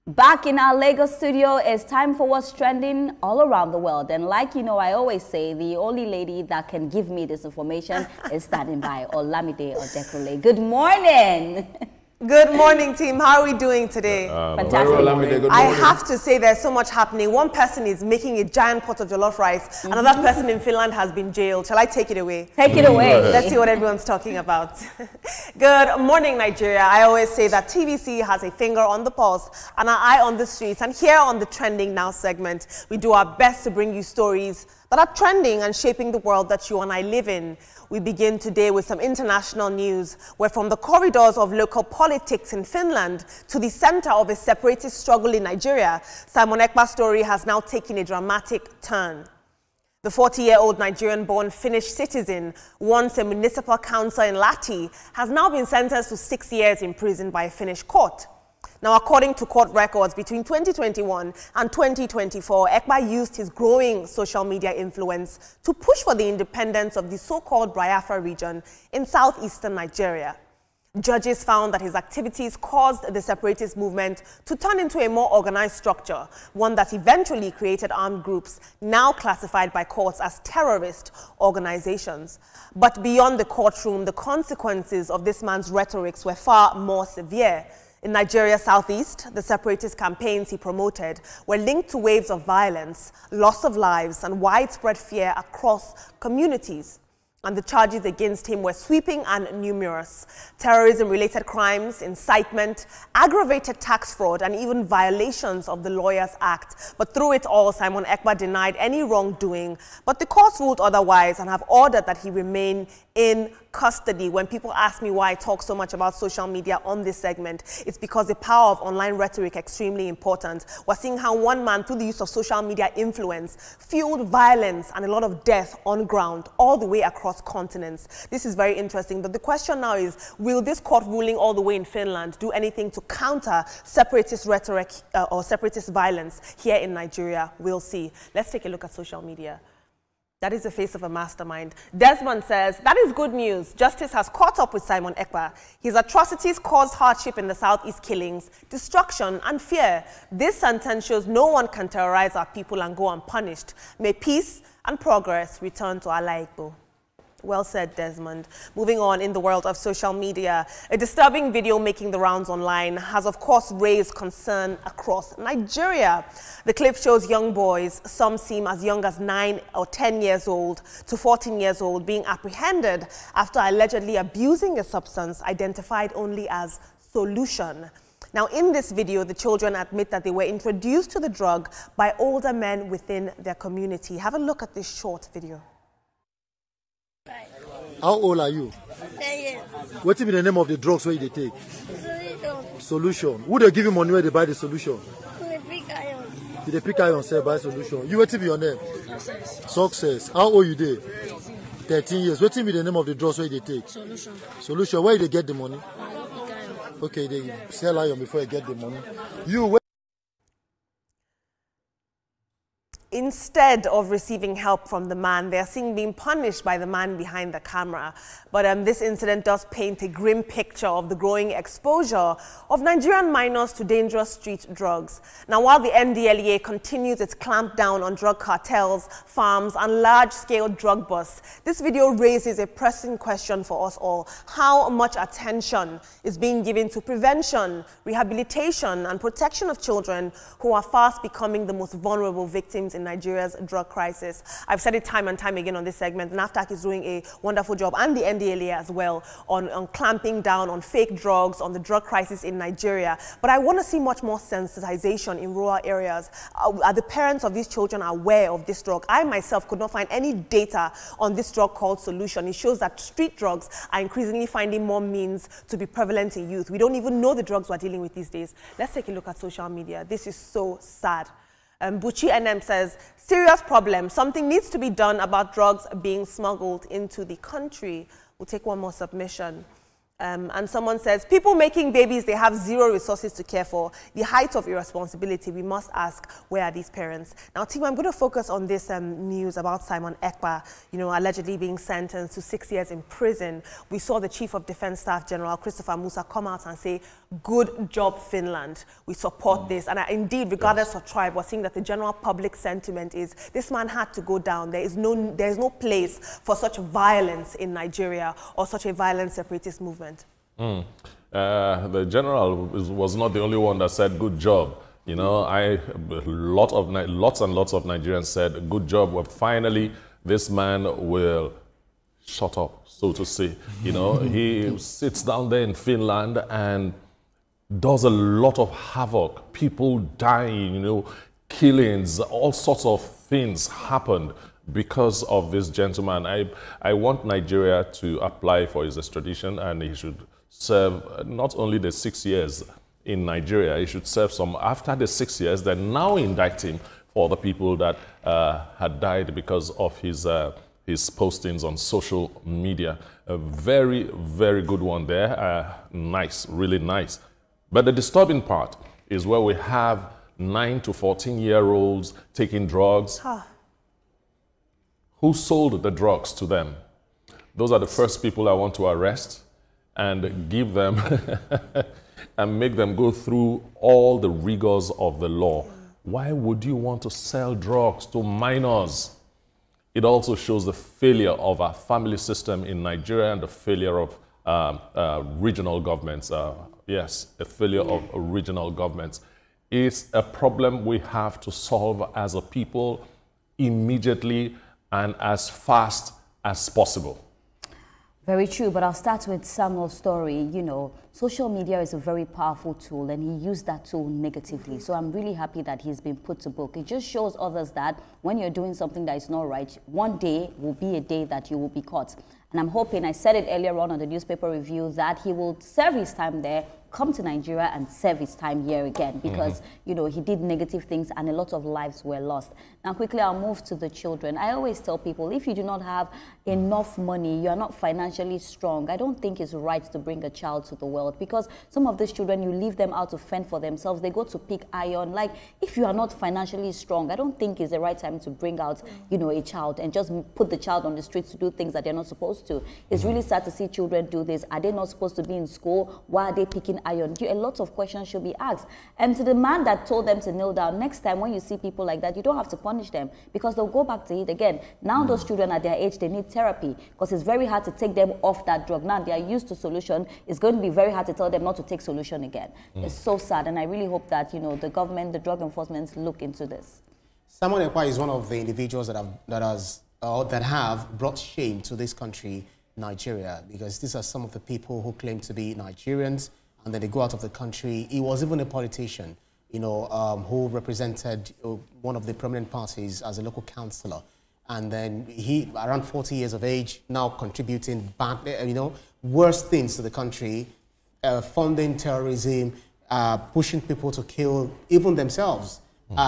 Back in our Lagos studio, it's time for what's trending all around the world. And like you know, I always say the only lady that can give me this information is standing by, Olamide Odekule. Good morning. Good morning, team. How are we doing today? Fantastic. I have to say there's so much happening. One person is making a giant pot of jollof rice. Another person in Finland has been jailed. Shall I take it away? Take it away. Let's see what everyone's talking about. Good morning, Nigeria. I always say that TVC has a finger on the pulse and an eye on the streets. And here on the Trending Now segment, we do our best to bring you stories that are trending and shaping the world that you and I live in. We begin today with some international news, where from the corridors of local politics in Finland to the center of a separatist struggle in Nigeria, Simon Ekpa's story has now taken a dramatic turn. The 40-year-old Nigerian-born Finnish citizen, once a municipal councillor in Lati, has now been sentenced to 6 years in prison by a Finnish court. Now, according to court records, between 2021 and 2024, Ekpa used his growing social media influence to push for the independence of the so-called Biafra region in southeastern Nigeria. Judges found that his activities caused the separatist movement to turn into a more organized structure, one that eventually created armed groups now classified by courts as terrorist organizations. But beyond the courtroom, the consequences of this man's rhetorics were far more severe. In Nigeria's southeast, the separatist campaigns he promoted were linked to waves of violence, loss of lives, and widespread fear across communities. And the charges against him were sweeping and numerous: terrorism-related crimes, incitement, aggravated tax fraud, and even violations of the Lawyers Act. But through it all, Simon Ekpa denied any wrongdoing. But the courts ruled otherwise and have ordered that he remain in custody. When people ask me why I talk so much about social media on this segment, it's because the power of online rhetoric is extremely important. We're seeing how one man, through the use of social media influence, fueled violence and a lot of death on ground, all the way across continents. This is very interesting. But the question now is, will this court ruling all the way in Finland do anything to counter separatist rhetoric or separatist violence here in Nigeria? We'll see. Let's take a look at social media. That is the face of a mastermind. Desmond says, that is good news. Justice has caught up with Simon Ekpa. His atrocities caused hardship in the southeast killings, destruction, and fear. This sentence shows no one can terrorize our people and go unpunished. May peace and progress return to Ala Igbo. Well said, Desmond. Moving on in the world of social media, a disturbing video making the rounds online has, of course, raised concern across Nigeria. The clip shows young boys, some seem as young as 9 or 10 years old to 14 years old, being apprehended after allegedly abusing a substance identified only as solution. Now, in this video, the children admit that they were introduced to the drug by older men within their community. Have a look at this short video. How old are you? 10 years. What is the name of the drugs where they take? Solution. Solution. Who they give you money where they buy the solution? We pick iron. Did they pick iron say buy solution? You what be your name? Success. Success. How old you dey? 13 years. What be the name of the drugs where they take? Solution. Solution. Where they get the money? Pick iron. Okay, they sell iron before you get the money. You. Instead of receiving help from the man, they are seen being punished by the man behind the camera. But this incident does paint a grim picture of the growing exposure of Nigerian minors to dangerous street drugs. Now, while the NDLEA continues its clampdown on drug cartels, farms, and large-scale drug busts, this video raises a pressing question for us all: how much attention is being given to prevention, rehabilitation, and protection of children who are fast becoming the most vulnerable victims in Nigeria's drug crisis? I've said it time and time again on this segment. NAFTAC is doing a wonderful job, and the NDLEA as well, on clamping down on fake drugs, on the drug crisis in Nigeria. But I want to see much more sensitization in rural areas. Are the parents of these children aware of this drug? I myself could not find any data on this drug called Solution. It shows that street drugs are increasingly finding more means to be prevalent in youth. We don't even know the drugs we're dealing with these days. Let's take a look at social media. This is so sad. Baci NM says, serious problem. Something needs to be done about drugs being smuggled into the country. We'll take one more submission. And someone says, people making babies, they have zero resources to care for. The height of irresponsibility, we must ask, where are these parents? Now, team, I'm going to focus on this news about Simon Ekpa, allegedly being sentenced to 6 years in prison. We saw the Chief of Defense Staff, General Christopher Musa, come out and say, good job, Finland. We support this. And indeed, regardless of tribe, we're seeing that the general public sentiment is this man had to go down. There is no place for such violence in Nigeria or such a violent separatist movement. The general was not the only one that said good job. Lots and lots of Nigerians said good job. Well, finally, this man will shut up, so to say. He sits down there in Finland and does a lot of havoc. People dying, killings, all sorts of things happened because of this gentleman. I want Nigeria to apply for his extradition, and he should serve not only the 6 years in Nigeria, he should serve some after the 6 years, then now indict him for the people that had died because of his postings on social media. A very, very good one there. Nice, really nice. But the disturbing part is where we have 9 to 14-year-olds taking drugs. Who sold the drugs to them? Those are the first people I want to arrest and give them and make them go through all the rigors of the law. Why would you want to sell drugs to minors? It also shows the failure of our family system in Nigeria and the failure of regional governments. Yes, a failure of regional governments. It's a problem we have to solve as a people immediately and as fast as possible. Very true, but I'll start with Samuel's story. Social media is a very powerful tool, and he used that tool negatively. So I'm really happy that he's been put to book. It just shows others that when you're doing something that is not right, one day will be a day that you will be caught. And I'm hoping, I said it earlier on the newspaper review, that he will serve his time there, come to Nigeria and serve his time here again, because, he did negative things and a lot of lives were lost. Now, quickly, I'll move to the children. I always tell people, if you do not have enough money, you are not financially strong, I don't think it's right to bring a child to the world, because some of these children, you leave them out to fend for themselves. They go to pick iron. Like, if you are not financially strong, I don't think it's the right time to bring out, a child and just put the child on the streets to do things that they're not supposed to. It's really sad to see children do this. Are they not supposed to be in school? Why are they picking iron? A lot of questions should be asked. And to the man that told them to kneel down, next time when you see people like that, you don't have to punish them, because they'll go back to it again. Now those children at their age, they need therapy, because it's very hard to take them off that drug. Now they are used to solution. It's going to be very hard to tell them not to take solution again. It's so sad, and I really hope that the government, the drug enforcement, look into this. Simon Ekpa is one of the individuals that have brought shame to this country, Nigeria, because these are some of the people who claim to be Nigerians, and then they go out of the country. He was even a politician, who represented one of the prominent parties as a local councillor. And then he, around 40 years of age, now contributing bad, worse things to the country, funding terrorism, pushing people to kill even themselves,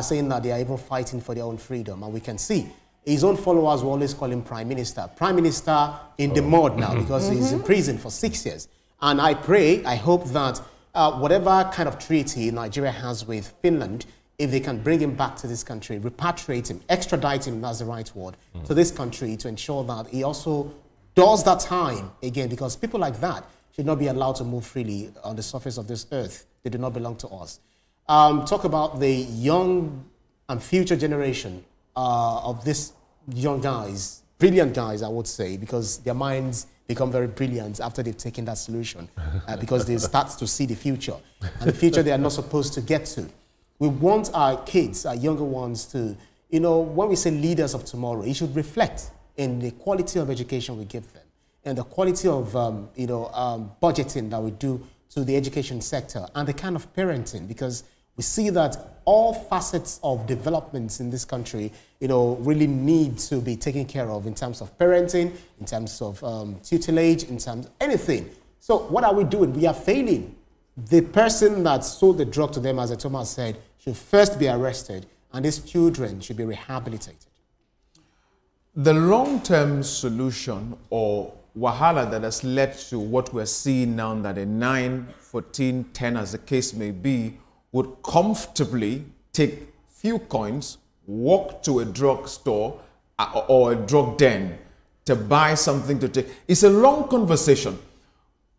saying that they are even fighting for their own freedom. And we can see his own followers will always call him Prime Minister. Prime Minister in the mud now, because he's in prison for 6 years. And I hope that whatever kind of treaty Nigeria has with Finland, if they can bring him back to this country, repatriate him, extradite him, that's the right word, to this country, to ensure that he also does that time again, because people like that should not be allowed to move freely on the surface of this earth. They do not belong to us. Talk about the young and future generation of these young guys, brilliant guys, I would say, because their minds become very brilliant after they've taken that solution, because they start to see the future, and the future they are not supposed to get to. We want our kids, our younger ones, to, when we say leaders of tomorrow, it should reflect in the quality of education we give them and the quality of, budgeting that we do to the education sector and the kind of parenting, because we see that all facets of developments in this country, really need to be taken care of in terms of parenting, in terms of tutelage, in terms of anything. So what are we doing? We are failing. The person that sold the drug to them, as Thomas said, should first be arrested, and these children should be rehabilitated. The long-term solution or wahala that has led to what we're seeing now, that a 9, 14, 10, as the case may be, would comfortably take few coins, walk to a drug store or a drug den to buy something to take. It's a long conversation.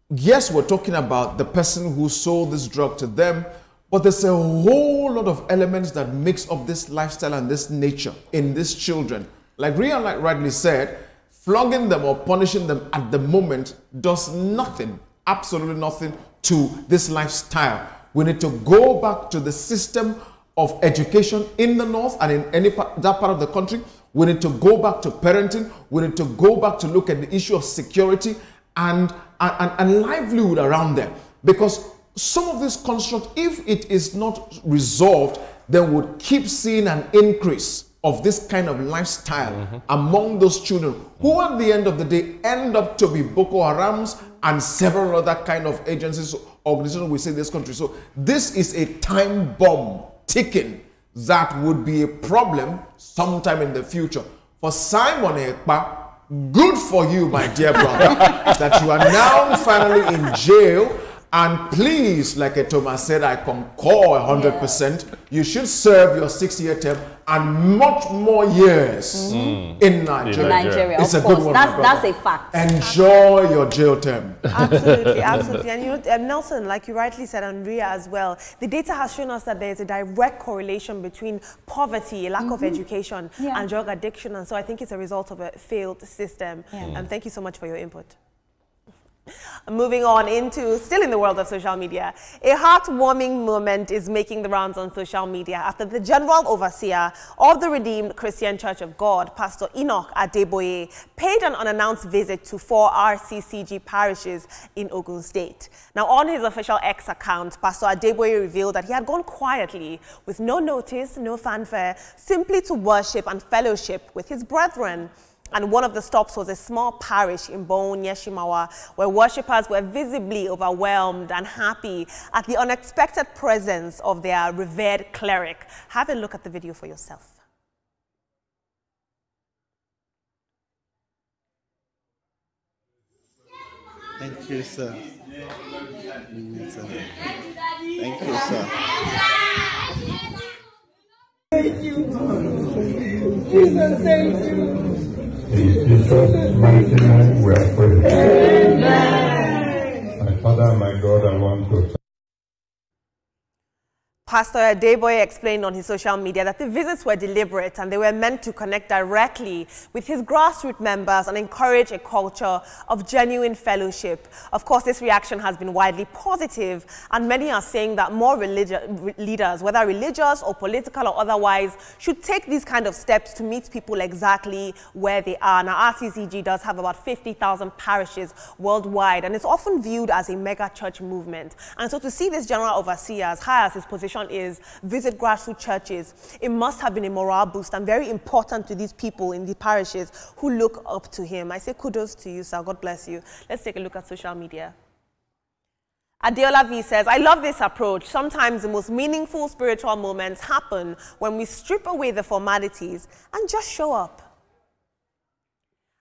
Yes, we're talking about the person who sold this drug to them, but there's a whole lot of elements that makes up this lifestyle and this nature in these children. Like Rian rightly said, flogging them or punishing them at the moment does nothing, absolutely nothing to this lifestyle. We need to go back to the system of education in the north and in that part of the country. We need to go back to parenting. We need to go back to look at the issue of security and livelihood around them. Because some of this construct, if it is not resolved, then we'll keep seeing an increase of this kind of lifestyle among those children who at the end of the day end up to be Boko Harams and several other kind of agencies, organizations we see in this country. So this is a time bomb ticking that would be a problem sometime in the future. For Simon Ekpa, good for you, my dear brother, that you are now finally in jail. And please, like Thomas said, I concur 100%. Yeah. You should serve your 6-year term and much more years in Nigeria. It's a good one. That's a fact. Enjoy your jail term. Absolutely, absolutely. And you know, Nelson, like you rightly said, and Ria as well, the data has shown us that there is a direct correlation between poverty, lack of education, and drug addiction. And so I think it's a result of a failed system. And thank you so much for your input. Moving on into, still in the world of social media, a heartwarming moment is making the rounds on social media after the General Overseer of the Redeemed Christian Church of God, Pastor Enoch Adeboye, paid an unannounced visit to 4 RCCG parishes in Ogun State. Now, on his official X account, Pastor Adeboye revealed that he had gone quietly with no notice, no fanfare, simply to worship and fellowship with his brethren. And one of the stops was a small parish in Bon, Yeshimawa, where worshippers were visibly overwhelmed and happy at the unexpected presence of their revered cleric. Have a look at the video for yourself. Thank you, sir. Thank you, sir. Thank you. Jesus, thank you. In Jesus' mighty name we are praying. Amen. My Father and my God, I want to Pastor Adeboye explained on his social media that the visits were deliberate and they were meant to connect directly with his grassroots members and encourage a culture of genuine fellowship. Of course, this reaction has been widely positive, and many are saying that more leaders, whether religious or political or otherwise, should take these kind of steps to meet people exactly where they are. Now, RCCG does have about 50,000 parishes worldwide, and it's often viewed as a mega church movement. And so to see this general overseer, as high as his position is, visit grassroots churches, it must have been a morale boost and very important to these people in the parishes who look up to him. I say kudos to you, sir. God bless you. Let's take a look at social media. Adeola V says, I love this approach. Sometimes the most meaningful spiritual moments happen when we strip away the formalities and just show up.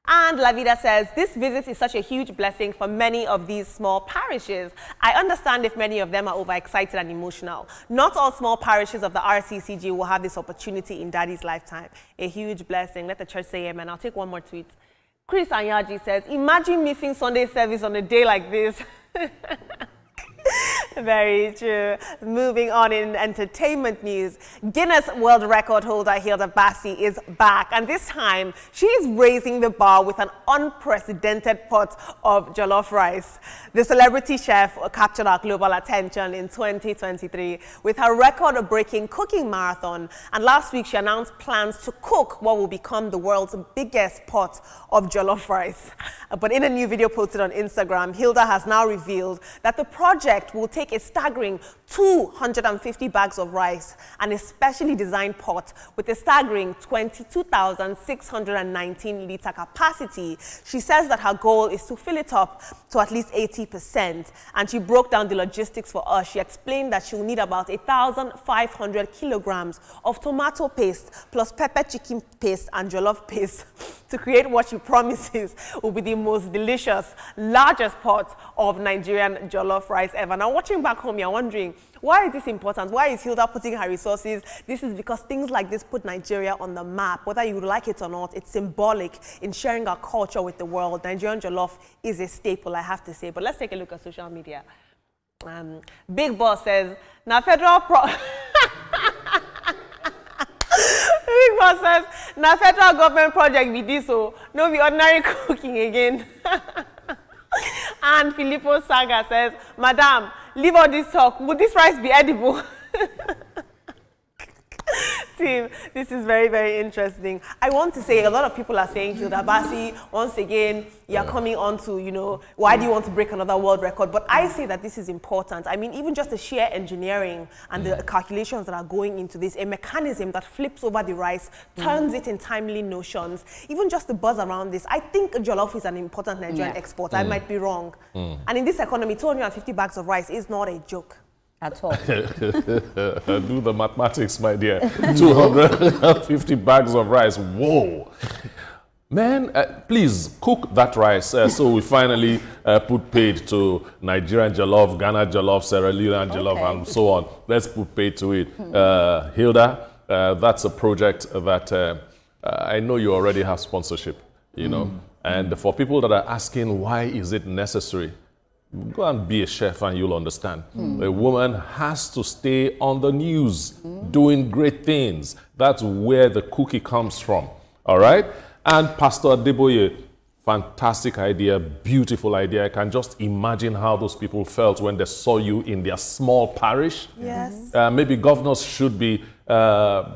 And La Vida says, this visit is such a huge blessing for many of these small parishes. I understand if many of them are overexcited and emotional. Not all small parishes of the RCCG will have this opportunity in Daddy's lifetime. A huge blessing. Let the church say amen. I'll take one more tweet. Chris Anyaji says, imagine missing Sunday service on a day like this. Very true. Moving on in entertainment news, Guinness World Record holder Hilda Baci is back, and this time she is raising the bar with an unprecedented pot of jollof rice. The celebrity chef captured our global attention in 2023 with her record-breaking cooking marathon, and last week she announced plans to cook what will become the world's biggest pot of jollof rice. But in a new video posted on Instagram, Hilda has now revealed that the project will take take a staggering 250 bags of rice and a specially designed pot with a staggering 22,619-litre capacity. She says that her goal is to fill it up to at least 80%. And she broke down the logistics for us. She explained that she will need about 1,500 kilograms of tomato paste plus pepper chicken paste and jollof paste to create what she promises will be the most delicious, largest pot of Nigerian jollof rice ever. Now, watching back home, you're wondering, why is this important? Why is Hilda putting her resources? This is because things like this put Nigeria on the map. Whether you like it or not, it's symbolic in sharing our culture with the world. Nigerian jollof is a staple, I have to say. But let's take a look at social media. Big Boss says, now federal Big Boss says, now federal government project with this, so no be ordinary cooking again. And Filippo Saga says, Madam, leave all this talk. Would this rice be edible? Team, this is very, very interesting. I want to say, a lot of people are saying, Hilda Baci, once again, you're coming on to, you know, why do you want to break another world record? But I say that this is important. I mean, even just the sheer engineering and the calculations that are going into this, a mechanism that flips over the rice, turns it in timely notions, even just the buzz around this. I think jollof is an important Nigerian export. I might be wrong. And in this economy, 250 bags of rice is not a joke. At all. Do the mathematics, my dear. 250 bags of rice. Whoa. Man, please cook that rice so we finally put paid to Nigerian jollof, Ghana jollof, Sierra Leone jollof, and so on. Let's put paid to it. Hilda, that's a project that I know you already have sponsorship, you know. And for people that are asking, why is it necessary? Go and be a chef and you'll understand. A woman has to stay on the news, doing great things. That's where the cookie comes from, all right? And Pastor Adeboye, fantastic idea, beautiful idea. I can just imagine how those people felt when they saw you in their small parish. Yes. Maybe governors should be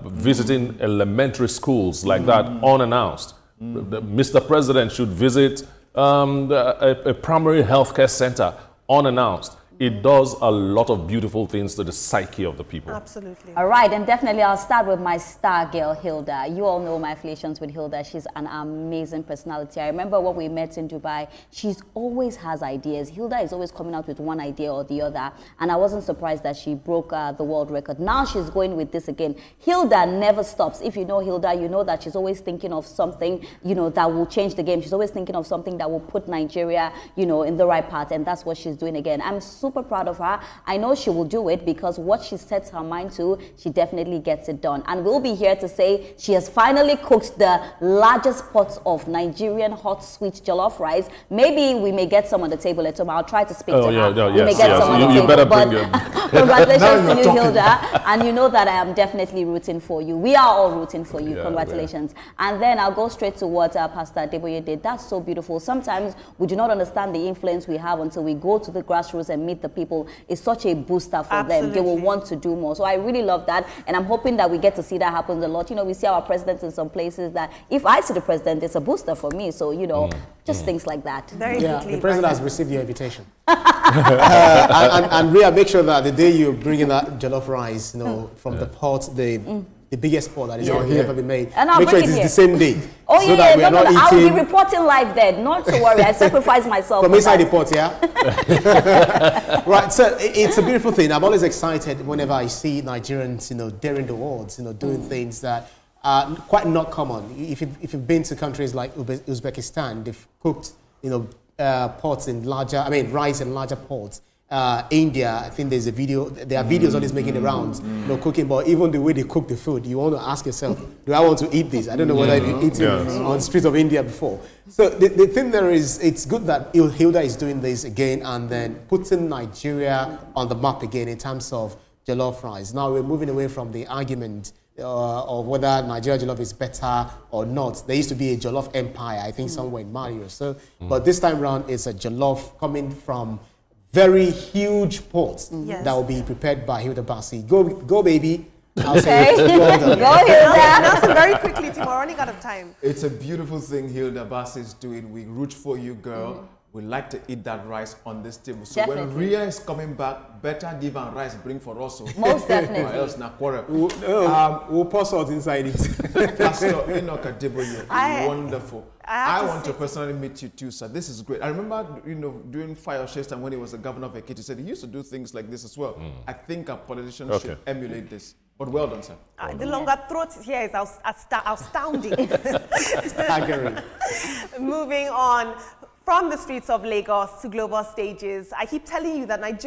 visiting elementary schools like that unannounced. Mr. President should visit a primary healthcare center unannounced. It does a lot of beautiful things to the psyche of the people. Absolutely. All right, and definitely I'll start with my star girl, Hilda. You all know my affiliations with Hilda. She's an amazing personality. I remember when we met in Dubai, she always has ideas. Hilda is always coming out with one idea or the other, and I wasn't surprised that she broke the world record. Now she's going with this again. Hilda never stops. If you know Hilda, you know that she's always thinking of something, you know, that will change the game. She's always thinking of something that will put Nigeria, you know, in the right path, and that's what she's doing again. I'm super proud of her. I know she will do it because what she sets her mind to, she definitely gets it done. And we'll be here to say she has finally cooked the largest pots of Nigerian hot sweet jollof rice. Maybe we may get some on the table at home. I'll try to speak to her. We may get some on the table. But congratulations to you, Hilda. And you know that I am definitely rooting for you. We are all rooting for you. Congratulations. And then I'll go straight to what Pastor Adeboye did. That's so beautiful. Sometimes we do not understand the influence we have until we go to the grassroots and meet the people. It's such a booster for them. They will want to do more. So I really love that, and I'm hoping that we get to see that happen a lot. You know, we see our presidents in some places that if I see the president, it's a booster for me. So, you know, just things like that. Very quickly, the president has received your invitation. and Rhea, make sure that the day you bring in that jollof rice, you know, from the pot, the biggest pot that is ever been made. And I'll make sure it is the same day. Oh, so that we are not eating. I'll be reporting live then. Not to worry. I sacrifice myself. From inside the pot, yeah? Right, so it's a beautiful thing. I'm always excited whenever I see Nigerians, you know, daring the world, you know, doing things that are quite not common. If you've been to countries like Uzbekistan, they've cooked, you know, pots in larger, rice in larger pots. India, I think there's a video, there are videos always making the rounds, you know, cooking, but even the way they cook the food, you want to ask yourself, do I want to eat this? I don't know whether you've eaten on the streets of India before. So the thing there is, it's good that Hilda is doing this again and then putting Nigeria on the map again in terms of jollof rice. Now we're moving away from the argument of whether Nigeria jollof is better or not. There used to be a jollof empire, I think somewhere in Mali or so, but this time around it's a jollof coming from very huge pots that will be prepared by Hilda Baci. Go baby. I'll say well done. Go Hilda. Nelson, very quickly, Tim, we're running out of time. It's a beautiful thing Hilda Baci is doing. We root for you, girl. we like to eat that rice on this table. So Definitely. when Ria is coming back, better give her rice, bring for us. Most definitely. Or else na quarrel. We'll pour salt inside it. Pastor Enoch Adeboye, wonderful. I want to say personally meet you too, sir. This is great. I remember, during Fire Shares time when he was the governor of Ekiti, he said he used to do things like this as well. I think our politicians should emulate this. But well done, sir. The longer throat here is astounding. Staggering. Moving on from the streets of Lagos to global stages, I keep telling you that Nigeria